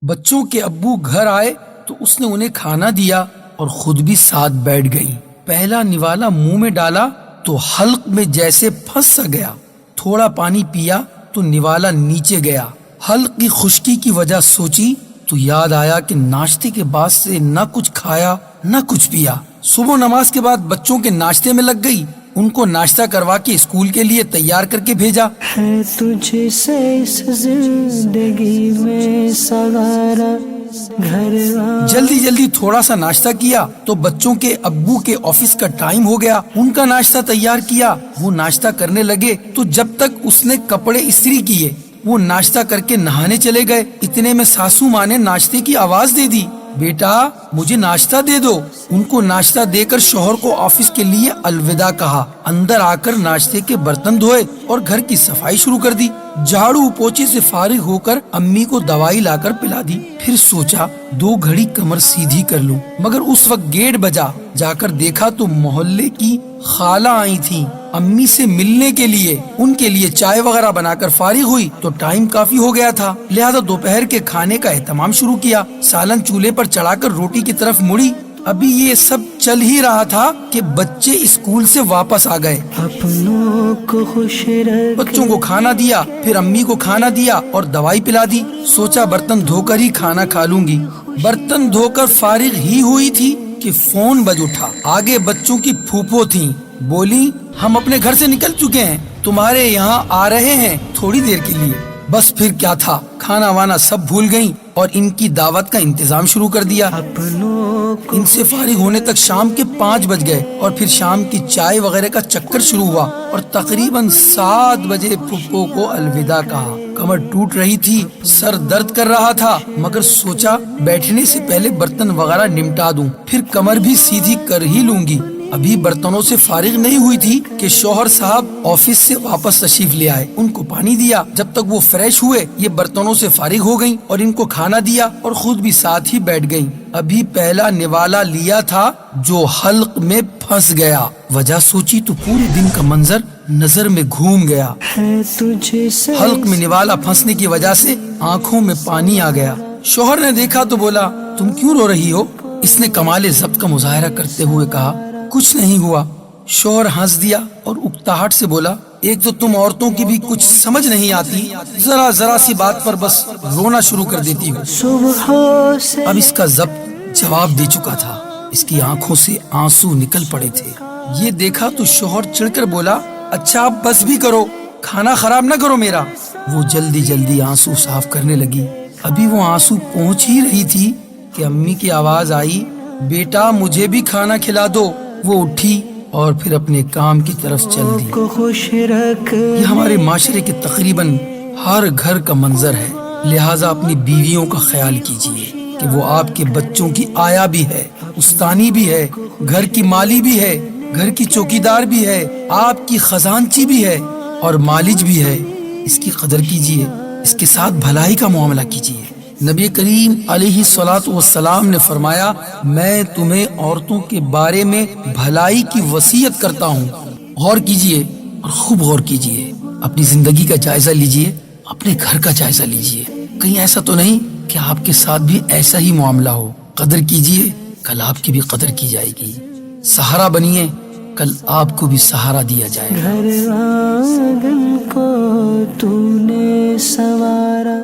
بچوں کے ابو گھر آئے تو اس نے انہیں کھانا دیا اور خود بھی ساتھ بیٹھ گئی۔ پہلا نوالا منہ میں ڈالا تو حلق میں جیسے پھنس سا گیا۔ تھوڑا پانی پیا تو نوالا نیچے گیا۔ حلق کی خشکی کی وجہ سوچی تو یاد آیا کہ ناشتے کے بعد سے نہ کچھ کھایا نہ کچھ پیا۔ صبح نماز کے بعد بچوں کے ناشتے میں لگ گئی، ان کو ناشتہ کروا کے اسکول کے لیے تیار کر کے بھیجا۔ ہے تجھ سے اس زندگی میں سوارا گھر جلدی جلدی تھوڑا سا ناشتہ کیا تو بچوں کے ابو کے آفس کا ٹائم ہو گیا، ان کا ناشتہ تیار کیا۔ وہ ناشتہ کرنے لگے تو جب تک اس نے کپڑے استری کیے وہ ناشتہ کر کے نہانے چلے گئے۔ اتنے میں ساسو ماں نے ناشتے کی آواز دے دی، بیٹا مجھے ناشتہ دے دو۔ ان کو ناشتہ دے کر شوہر کو آفس کے لیے الوداع کہا، اندر آ کر ناشتے کے برتن دھوئے اور گھر کی صفائی شروع کر دی۔ جھاڑو پوچھے سے فارغ ہو کر امی کو دوائی لا کر پلا دی۔ پھر سوچا 2 گھڑی کمر سیدھی کر لوں، مگر اس وقت گیٹ بجا۔ جا کر دیکھا تو محلے کی خالہ آئی تھی امی سے ملنے کے لیے۔ ان کے لیے چائے وغیرہ بنا کر فارغ ہوئی تو ٹائم کافی ہو گیا تھا، لہذا دوپہر کے کھانے کا اہتمام شروع کیا۔ سالن چولہے پر چڑھا کر روٹی کی طرف مڑی۔ ابھی یہ سب چل ہی رہا تھا کہ بچے اسکول سے واپس آ گئے۔ اپنوں کو خوش رکھ بچوں کو کھانا دیا، پھر امی کو کھانا دیا اور دوائی پلا دی۔ سوچا برتن دھو کر ہی کھانا کھا لوں گی۔ برتن دھو کر فارغ ہی ہوئی تھی کہ فون بج اٹھا۔ آگے بچوں کی پھوپھو تھیں، بولی ہم اپنے گھر سے نکل چکے ہیں، تمہارے یہاں آ رہے ہیں تھوڑی دیر کے لیے۔ بس پھر کیا تھا، کھانا وانا سب بھول گئیں اور ان کی دعوت کا انتظام شروع کر دیا۔ اپنوں کو ان سے فارغ ہونے تک شام کے 5 بج گئے اور پھر شام کی چائے وغیرہ کا چکر شروع ہوا اور تقریباً 7 بجے پھپھو کو الوداع کہا۔ کمر ٹوٹ رہی تھی، سر درد کر رہا تھا، مگر سوچا بیٹھنے سے پہلے برتن وغیرہ نمٹا دوں، پھر کمر بھی سیدھی کر ہی لوں گی۔ ابھی برتنوں سے فارغ نہیں ہوئی تھی کہ شوہر صاحب آفس سے واپس تشریف لے آئے۔ ان کو پانی دیا، جب تک وہ فریش ہوئے یہ برتنوں سے فارغ ہو گئیں اور ان کو کھانا دیا اور خود بھی ساتھ ہی بیٹھ گئیں۔ ابھی پہلا نوالا لیا تھا جو حلق میں پھنس گیا۔ وجہ سوچی تو پورے دن کا منظر نظر میں گھوم گیا۔ ہے تجھ سے حلق میں نوالا پھنسنے کی وجہ سے آنکھوں میں پانی آ گیا۔ شوہر نے دیکھا تو بولا تم کیوں رو رہی ہو؟ اس نے کمال ضبط کا مظاہرہ کرتے ہوئے کہا کچھ نہیں ہوا۔ شوہر ہنس دیا اور اکتاہٹ سے بولا ایک تو تم عورتوں کی بھی کچھ سمجھ نہیں آتی، ذرا سی بات پر بس رونا شروع کر دیتی ہو۔ صبح سے اب اس کا ضبط جواب دے چکا تھا، اس کی آنکھوں سے آنسو نکل پڑے تھے۔ یہ دیکھا تو شوہر چڑھ کر بولا اچھا اب بس بھی کرو، کھانا خراب نہ کرو میرا۔ وہ جلدی جلدی آنسو صاف کرنے لگی۔ ابھی وہ آنسو پہنچ ہی رہی تھی کہ امی کی آواز آئی بیٹا مجھے بھی کھانا کھلا دو۔ وہ اٹھی اور پھر اپنے کام کی طرف چل دی۔ کو خوش رکھ یہ ہمارے معاشرے کے تقریباً ہر گھر کا منظر ہے، لہٰذا اپنی بیویوں کا خیال کیجیے کہ وہ آپ کے بچوں کی آیا بھی ہے، استانی بھی ہے، گھر کی مالی بھی ہے، گھر کی چوکیدار بھی ہے، آپ کی خزانچی بھی ہے اور مالج بھی ہے۔ اس کی قدر کیجیے، اس کے ساتھ بھلائی کا معاملہ کیجیے۔ نبی کریم علیہ الصلوۃ والسلام نے فرمایا میں تمہیں عورتوں کے بارے میں بھلائی کی وصیت کرتا ہوں۔ غور کیجیے اور خوب غور کیجیے، اپنی زندگی کا جائزہ لیجیے، اپنے گھر کا جائزہ لیجیے، کہیں ایسا تو نہیں کہ آپ کے ساتھ بھی ایسا ہی معاملہ ہو۔ قدر کیجیے، کل آپ کی بھی قدر کی جائے گی۔ سہارا بنیے، کل آپ کو بھی سہارا دیا جائے گا۔ گھر آنگن کو تو نے سنوارا